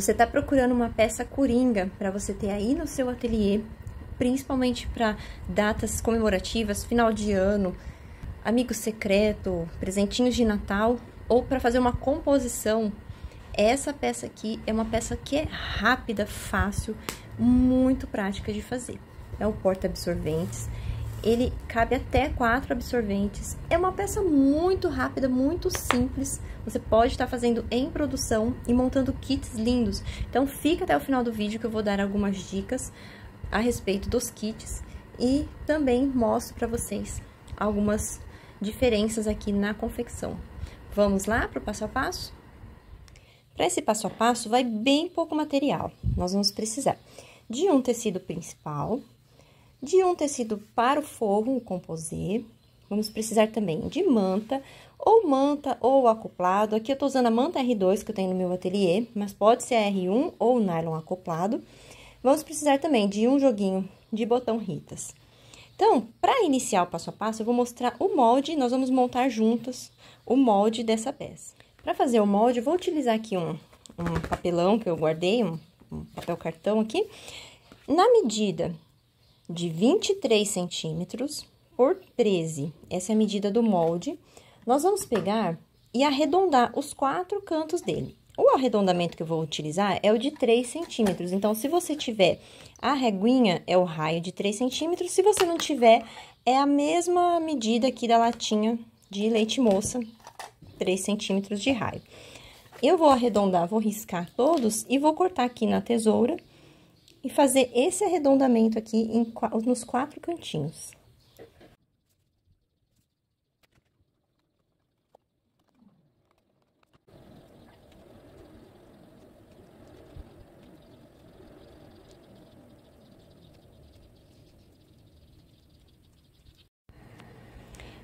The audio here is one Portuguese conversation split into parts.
Você tá procurando uma peça coringa para você ter aí no seu ateliê, principalmente para datas comemorativas, final de ano, amigo secreto, presentinhos de Natal, ou para fazer uma composição? Essa peça aqui é uma peça que é rápida, fácil, muito prática de fazer. É o porta-absorventes. Ele cabe até 4 absorventes. É uma peça muito rápida, muito simples. Você pode estar fazendo em produção e montando kits lindos. Então, fica até o final do vídeo que eu vou dar algumas dicas a respeito dos kits. E também mostro para vocês algumas diferenças aqui na confecção. Vamos lá para o passo a passo? Para esse passo a passo, vai bem pouco material. Nós vamos precisar de um tecido principal, de um tecido para o forro, o composê. Vamos precisar também de manta ou acoplado. Aqui eu tô usando a manta R2 que eu tenho no meu ateliê, mas pode ser a R1 ou o nylon acoplado. Vamos precisar também de um joguinho de botão Ritas. Então, para iniciar o passo a passo, eu vou mostrar o molde, nós vamos montar juntas o molde dessa peça. Para fazer o molde, eu vou utilizar aqui um papelão que eu guardei, um papel cartão aqui, na medida de 23 centímetros por 13. Essa é a medida do molde. Nós vamos pegar e arredondar os 4 cantos dele. O arredondamento que eu vou utilizar é o de 3 centímetros. Então, se você tiver a reguinha, é o raio de 3 centímetros. Se você não tiver, é a mesma medida aqui da latinha de leite moça, 3 centímetros de raio. Eu vou arredondar, vou riscar todos e vou cortar aqui na tesoura e fazer esse arredondamento aqui nos 4 cantinhos.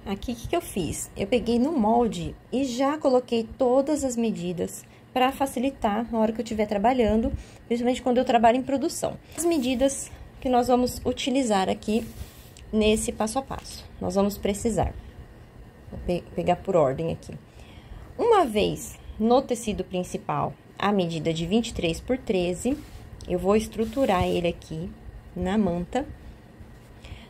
Aqui, o que eu fiz? Eu peguei no molde e já coloquei todas as medidas para facilitar na hora que eu estiver trabalhando, principalmente quando eu trabalho em produção. As medidas que nós vamos utilizar aqui nesse passo a passo. Nós vamos precisar, vou pegar por ordem aqui. Uma vez no tecido principal, a medida de 23 por 13, eu vou estruturar ele aqui na manta.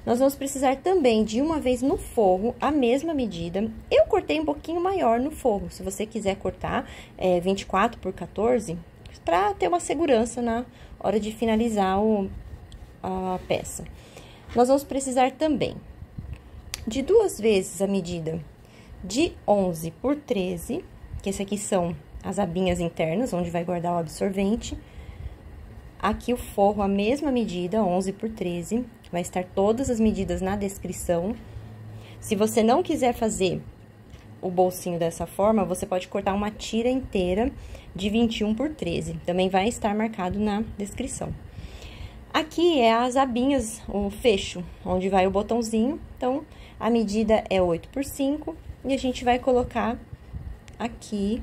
Nós vamos precisar também de uma vez no forro, a mesma medida. Eu cortei um pouquinho maior no forro, se você quiser cortar 24 por 14, para ter uma segurança na hora de finalizar a peça. Nós vamos precisar também de 2 vezes a medida de 11 por 13, que esse aqui são as abinhas internas, onde vai guardar o absorvente. Aqui o forro, a mesma medida, 11 por 13, vai estar todas as medidas na descrição. Se você não quiser fazer o bolsinho dessa forma, você pode cortar uma tira inteira de 21 por 13, também vai estar marcado na descrição. Aqui é as abinhas, o fecho, onde vai o botãozinho, então, a medida é 8 por 5, e a gente vai colocar aqui,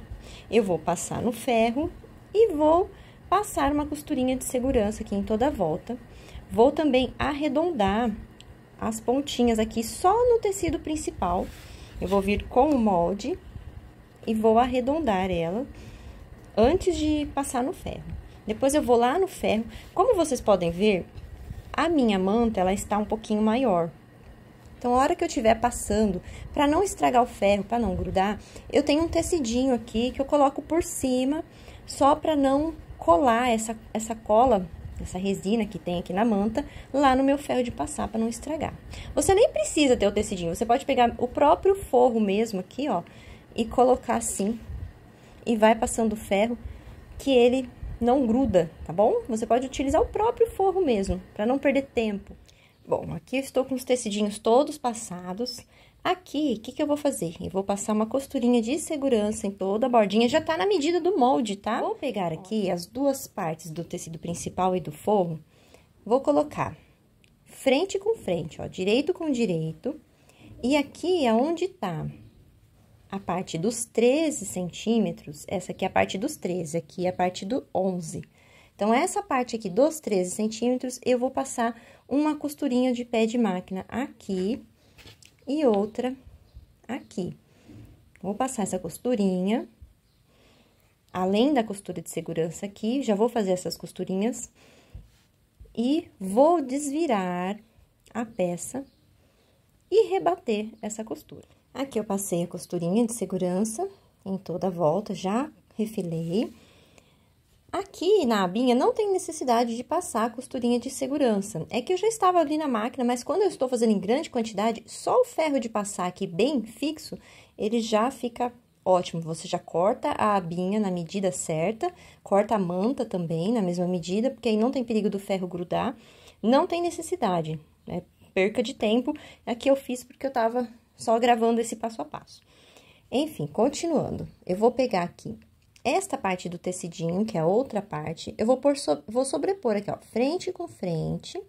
eu vou passar no ferro e vou passar uma costurinha de segurança aqui em toda a volta. Vou também arredondar as pontinhas aqui só no tecido principal. Eu vou vir com o molde e vou arredondar ela antes de passar no ferro. Depois eu vou lá no ferro. Como vocês podem ver, a minha manta, ela está um pouquinho maior. Então, a hora que eu estiver passando, para não estragar o ferro, para não grudar, eu tenho um tecidinho aqui que eu coloco por cima, só para não colar essa cola, essa resina que tem aqui na manta, lá no meu ferro de passar, para não estragar. Você nem precisa ter o tecidinho, você pode pegar o próprio forro mesmo aqui, ó, e colocar assim, e vai passando o ferro, que ele não gruda, tá bom? Você pode utilizar o próprio forro mesmo, para não perder tempo. Bom, aqui eu estou com os tecidinhos todos passados. Aqui, o que eu vou fazer? Eu vou passar uma costurinha de segurança em toda a bordinha, já tá na medida do molde, tá? Vou pegar aqui as 2 partes do tecido principal e do forro, vou colocar frente com frente, ó, direito com direito, e aqui é onde tá a parte dos 13 centímetros, essa aqui é a parte dos 13, aqui é a parte do 11. Então, essa parte aqui dos 13 centímetros, eu vou passar uma costurinha de pé de máquina aqui e outra aqui. Vou passar essa costurinha além da costura de segurança aqui, já vou fazer essas costurinhas e vou desvirar a peça e rebater essa costura. Aqui eu passei a costurinha de segurança em toda a volta, já refilei. Aqui na abinha não tem necessidade de passar a costurinha de segurança. É que eu já estava ali na máquina, mas quando eu estou fazendo em grande quantidade, só o ferro de passar aqui bem fixo, ele já fica ótimo. Você já corta a abinha na medida certa, corta a manta também na mesma medida, porque aí não tem perigo do ferro grudar. Não tem necessidade, né? Perca de tempo. Aqui eu fiz porque eu tava só gravando esse passo a passo. Enfim, continuando. Eu vou pegar aqui esta parte do tecidinho, que é a outra parte, eu vou sobrepor aqui, ó, frente com frente.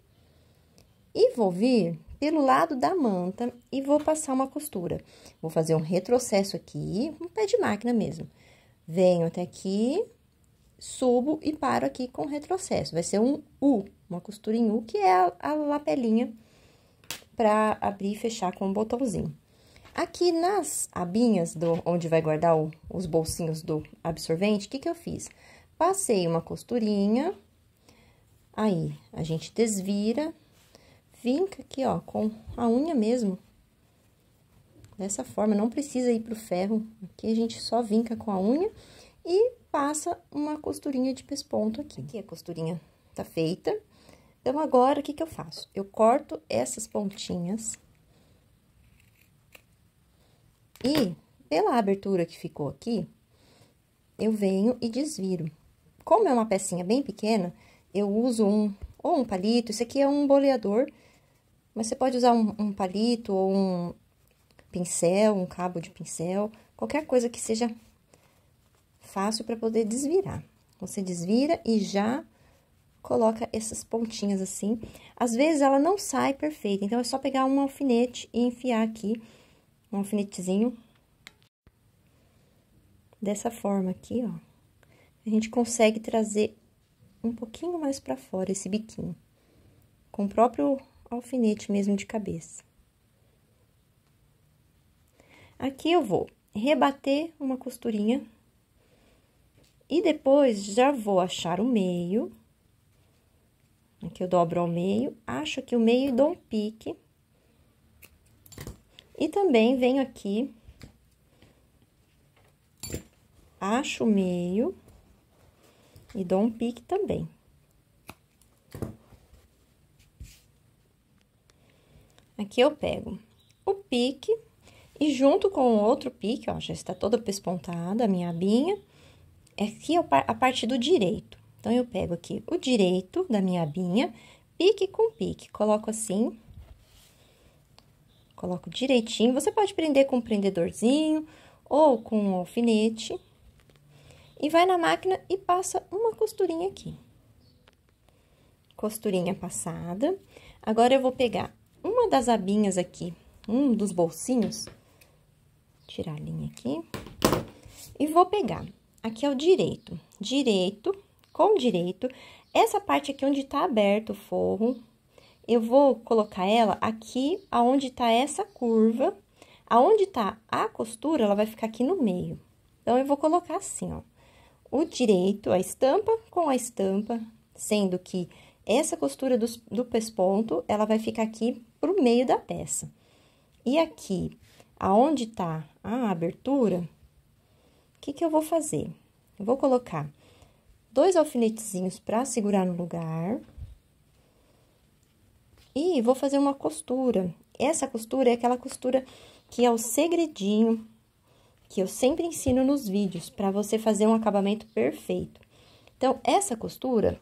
E vou vir pelo lado da manta e vou passar uma costura. Vou fazer um retrocesso aqui, um pé de máquina mesmo. Venho até aqui, subo e paro aqui com retrocesso. Vai ser um U, uma costura em U, que é a lapelinha pra abrir e fechar com um botãozinho. Aqui nas abinhas onde vai guardar os bolsinhos do absorvente, o que eu fiz? Passei uma costurinha, aí a gente desvira, vinca aqui, ó, com a unha mesmo. Dessa forma, não precisa ir pro ferro, aqui a gente só vinca com a unha e passa uma costurinha de pesponto aqui. Aqui a costurinha tá feita. Então, agora, o que eu faço? Eu corto essas pontinhas. E, pela abertura que ficou aqui, eu venho e desviro. Como é uma pecinha bem pequena, eu uso ou um palito, esse aqui é um boleador, mas você pode usar um palito ou um pincel, um cabo de pincel, qualquer coisa que seja fácil para poder desvirar. Você desvira e já coloca essas pontinhas assim. Às vezes, ela não sai perfeita, então é só pegar um alfinete e enfiar aqui. Um alfinetezinho, dessa forma aqui, ó, a gente consegue trazer um pouquinho mais pra fora esse biquinho, com o próprio alfinete mesmo de cabeça. Aqui eu vou rebater uma costurinha e depois já vou achar o meio. Aqui eu dobro ao meio, acho aqui o meio e dou um pique. E também venho aqui, acho o meio e dou um pique também. Aqui eu pego o pique e junto com o outro pique, ó, já está toda pespontada a minha abinha. Aqui é a parte do direito. Então, eu pego aqui o direito da minha abinha, pique com pique, coloco assim. Coloco direitinho, você pode prender com um prendedorzinho ou com um alfinete. E vai na máquina e passa uma costurinha aqui. Costurinha passada. Agora, eu vou pegar uma das abinhas aqui, um dos bolsinhos. Tirar a linha aqui. E vou pegar, aqui é o direito. Direito, com direito. Essa parte aqui onde tá aberto o forro, eu vou colocar ela aqui, aonde tá essa curva. Aonde tá a costura, ela vai ficar aqui no meio. Então, eu vou colocar assim, ó. O direito, a estampa com a estampa, sendo que essa costura do pesponto, ela vai ficar aqui pro meio da peça. E aqui, aonde tá a abertura, o que eu vou fazer? Eu vou colocar 2 alfinetezinhos pra segurar no lugar. E vou fazer uma costura. Essa costura é aquela costura que é o segredinho que eu sempre ensino nos vídeos, para você fazer um acabamento perfeito. Então, essa costura,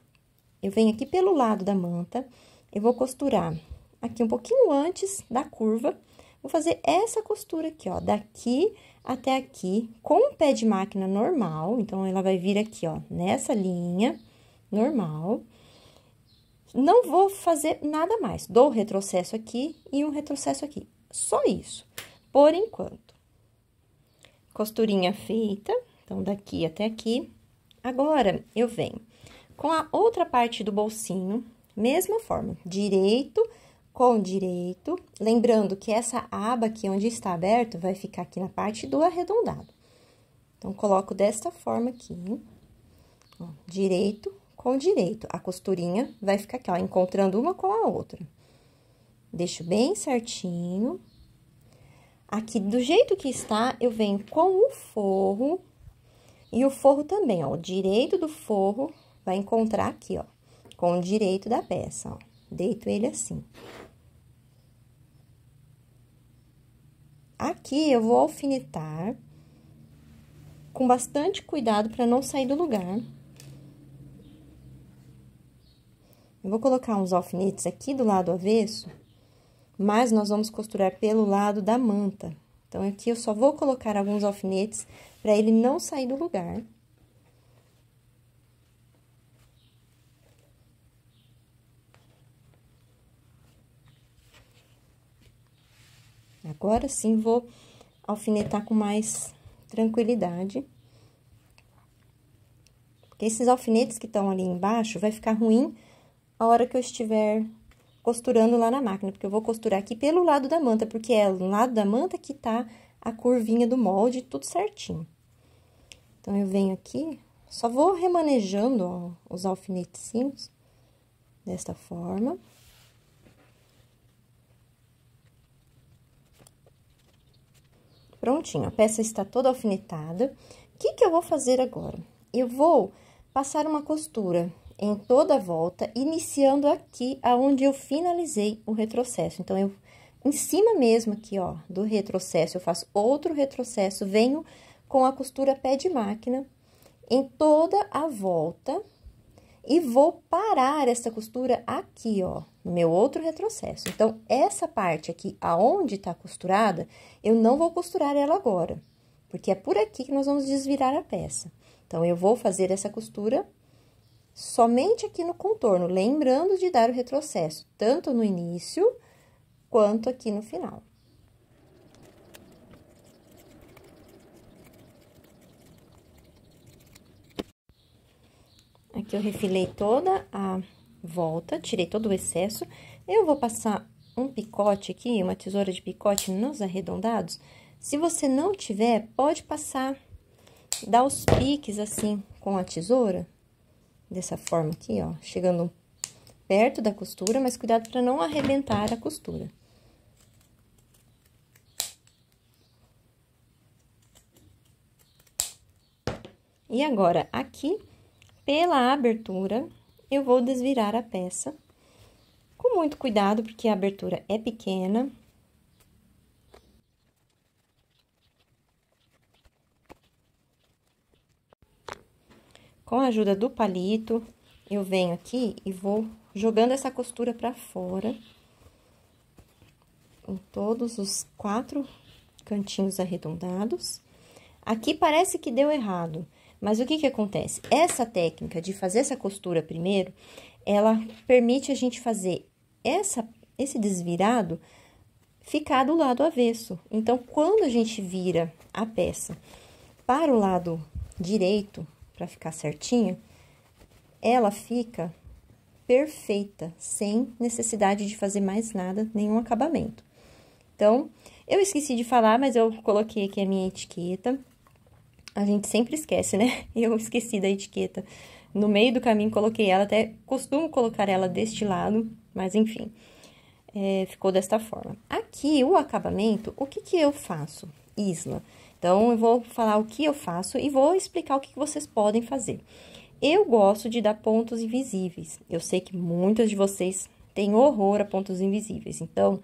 eu venho aqui pelo lado da manta, eu vou costurar aqui um pouquinho antes da curva, vou fazer essa costura aqui, ó, daqui até aqui, com o pé de máquina normal, então, ela vai vir aqui, ó, nessa linha normal. Não vou fazer nada mais, dou retrocesso aqui e um retrocesso aqui, só isso, por enquanto. Costurinha feita, então, daqui até aqui. Agora, eu venho com a outra parte do bolsinho, mesma forma, direito com direito, lembrando que essa aba aqui onde está aberto vai ficar aqui na parte do arredondado. Então, coloco desta forma aqui, ó, direito com direito. A costurinha vai ficar aqui, ó, encontrando uma com a outra. Deixo bem certinho. Aqui, do jeito que está, eu venho com o forro. E o forro também, ó, o direito do forro vai encontrar aqui, ó, com o direito da peça, ó. Deito ele assim. Aqui, eu vou alfinetar com bastante cuidado para não sair do lugar. Eu vou colocar uns alfinetes aqui do lado avesso, mas nós vamos costurar pelo lado da manta. Então, aqui eu só vou colocar alguns alfinetes para ele não sair do lugar. Agora sim, vou alfinetar com mais tranquilidade. Porque esses alfinetes que estão ali embaixo, vai ficar ruim a hora que eu estiver costurando lá na máquina. Porque eu vou costurar aqui pelo lado da manta, porque é no lado da manta que tá a curvinha do molde, tudo certinho. Então, eu venho aqui, só vou remanejando, ó, os alfinetezinhos, desta forma. Prontinho, a peça está toda alfinetada. O que que eu vou fazer agora? Eu vou passar uma costura em toda a volta, iniciando aqui aonde eu finalizei o retrocesso. Então, eu, em cima mesmo aqui, ó, do retrocesso, eu faço outro retrocesso, venho com a costura pé de máquina em toda a volta e vou parar essa costura aqui, ó, no meu outro retrocesso. Então, essa parte aqui, aonde tá costurada, eu não vou costurar ela agora, porque é por aqui que nós vamos desvirar a peça. Então, eu vou fazer essa costura somente aqui no contorno, lembrando de dar o retrocesso, tanto no início quanto aqui no final. Aqui eu refilei toda a volta, tirei todo o excesso. Eu vou passar um picote aqui, uma tesoura de picote nos arredondados. Se você não tiver, pode passar, dar os piques assim com a tesoura, dessa forma aqui, ó, chegando perto da costura, mas cuidado para não arrebentar a costura. E agora, aqui, pela abertura, eu vou desvirar a peça com muito cuidado, porque a abertura é pequena. Com a ajuda do palito, eu venho aqui e vou jogando essa costura pra fora, em todos os 4 cantinhos arredondados. Aqui parece que deu errado, mas o que que acontece? Essa técnica de fazer essa costura primeiro, ela permite a gente fazer esse desvirado ficar do lado avesso. Então, quando a gente vira a peça para o lado direito, para ficar certinha, ela fica perfeita, sem necessidade de fazer mais nada, nenhum acabamento. Então, eu esqueci de falar, mas eu coloquei aqui a minha etiqueta. A gente sempre esquece, né? Eu esqueci da etiqueta. No meio do caminho, coloquei ela, até costumo colocar ela deste lado, mas enfim, ficou desta forma. Aqui, o acabamento, o que que eu faço? Isla. Então, eu vou falar o que eu faço e vou explicar o que vocês podem fazer. Eu gosto de dar pontos invisíveis. Eu sei que muitas de vocês têm horror a pontos invisíveis, então,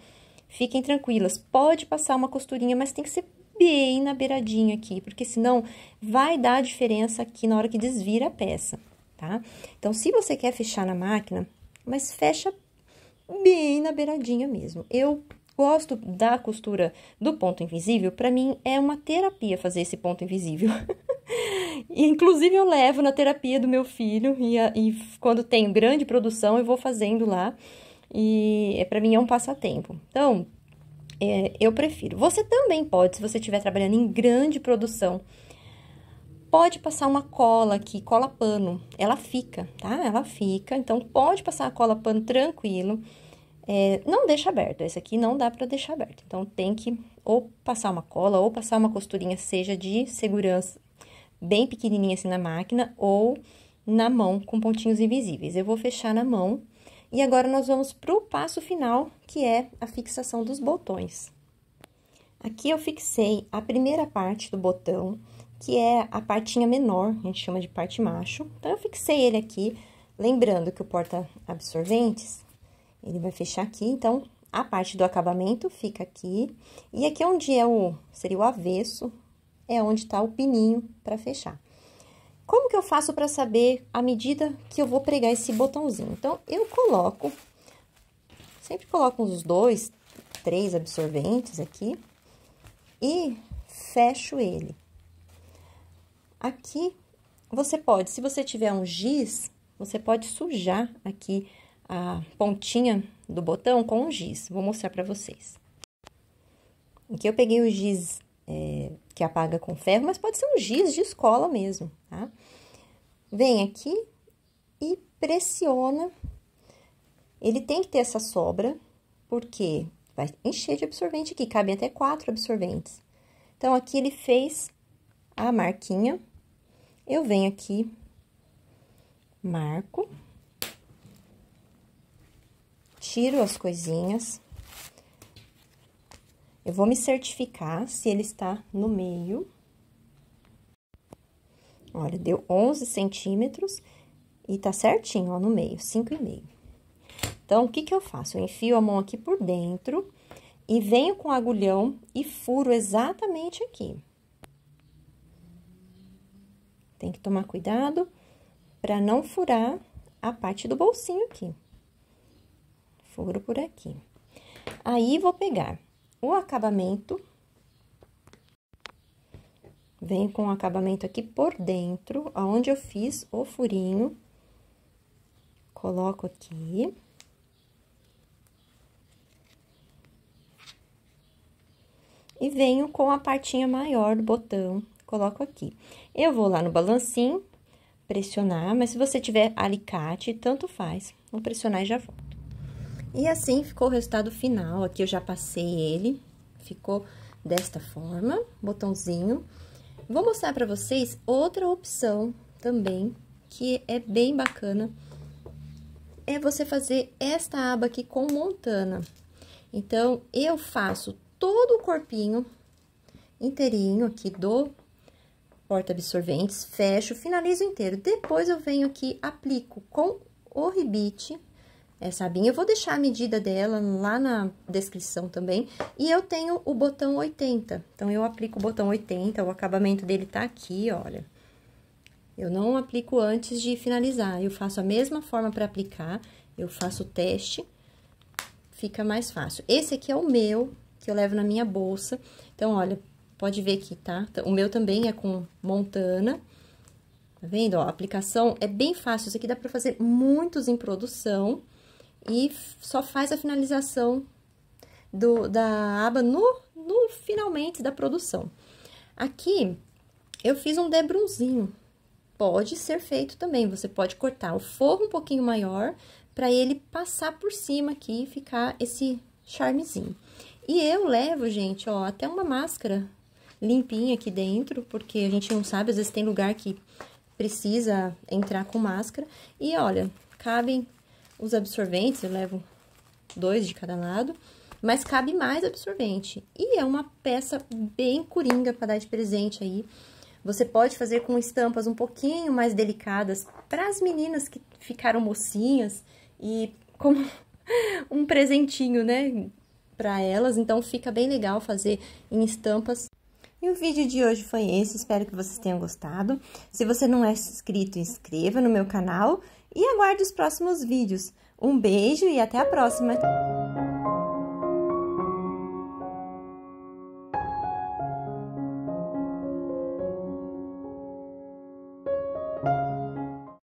fiquem tranquilas. Pode passar uma costurinha, mas tem que ser bem na beiradinha aqui, porque senão vai dar diferença aqui na hora que desvira a peça, tá? Então, se você quer fechar na máquina, mas fecha bem na beiradinha mesmo. Eu gosto da costura do ponto invisível, pra mim é uma terapia fazer esse ponto invisível. Inclusive, eu levo na terapia do meu filho e quando tenho grande produção, eu vou fazendo lá e pra mim é um passatempo. Então, eu prefiro. Você também pode, se você estiver trabalhando em grande produção, pode passar uma cola aqui, cola pano, ela fica, tá? Ela fica, então pode passar a cola pano tranquilo. Não deixa aberto, esse aqui não dá pra deixar aberto. Então, tem que ou passar uma cola ou passar uma costurinha, seja de segurança, bem pequenininha assim na máquina ou na mão com pontinhos invisíveis. Eu vou fechar na mão e agora nós vamos pro passo final, que é a fixação dos botões. Aqui eu fixei a primeira parte do botão, que é a partinha menor, a gente chama de parte macho. Então, eu fixei ele aqui, lembrando que o porta-absorventes, ele vai fechar aqui, então, a parte do acabamento fica aqui. E aqui onde seria o avesso, é onde tá o pininho para fechar. Como que eu faço para saber a medida que eu vou pregar esse botãozinho? Então, eu sempre coloco uns 2, 3 absorventes aqui e fecho ele. Aqui, você pode, se você tiver um giz, você pode sujar aqui a pontinha do botão com um giz. Vou mostrar para vocês. Aqui eu peguei o giz que apaga com ferro, mas pode ser um giz de escola mesmo, tá? Vem aqui e pressiona. Ele tem que ter essa sobra, porque vai encher de absorvente aqui, cabe até 4 absorventes. Então, aqui ele fez a marquinha. Eu venho aqui, marco, tiro as coisinhas. Eu vou me certificar se ele está no meio. Olha, deu 11 centímetros e tá certinho, ó, no meio, 5,5. Então, o que que eu faço? Eu enfio a mão aqui por dentro e venho com o agulhão e furo exatamente aqui. Tem que tomar cuidado para não furar a parte do bolsinho aqui. Furo por aqui. Aí, vou pegar o acabamento. Venho com o acabamento aqui por dentro, aonde eu fiz o furinho. Coloco aqui. E venho com a partinha maior do botão, coloco aqui. Eu vou lá no balancinho, pressionar, mas se você tiver alicate, tanto faz. Vou pressionar e já volto. E assim ficou o resultado final. Aqui eu já passei ele, ficou desta forma, botãozinho. Vou mostrar pra vocês outra opção também, que é bem bacana. É você fazer esta aba aqui com montana. Então, eu faço todo o corpinho inteirinho aqui do porta-absorventes, fecho, finalizo inteiro. Depois, eu venho aqui, aplico com o ribite essa abinha. Eu vou deixar a medida dela lá na descrição também. E eu tenho o botão 80. Então, eu aplico o botão 80, o acabamento dele tá aqui, olha. Eu não aplico antes de finalizar. Eu faço a mesma forma para aplicar. Eu faço o teste. Fica mais fácil. Esse aqui é o meu, que eu levo na minha bolsa. Então, olha, pode ver aqui, tá? O meu também é com montana. Tá vendo? Ó, a aplicação é bem fácil. Isso aqui dá pra fazer muitos em produção. E só faz a finalização da aba no finalmente da produção. Aqui, eu fiz um debrunzinho. Pode ser feito também. Você pode cortar o forro um pouquinho maior para ele passar por cima aqui e ficar esse charmezinho. E eu levo, gente, ó, até uma máscara limpinha aqui dentro, porque a gente não sabe, às vezes tem lugar que precisa entrar com máscara. E olha, cabem os absorventes, eu levo 2 de cada lado, mas cabe mais absorvente. E é uma peça bem coringa para dar de presente aí. Você pode fazer com estampas um pouquinho mais delicadas para as meninas que ficaram mocinhas e como um presentinho, né, para elas. Então, fica bem legal fazer em estampas. E o vídeo de hoje foi esse, espero que vocês tenham gostado. Se você não é inscrito, inscreva no meu canal e aguarde os próximos vídeos. Um beijo e até a próxima!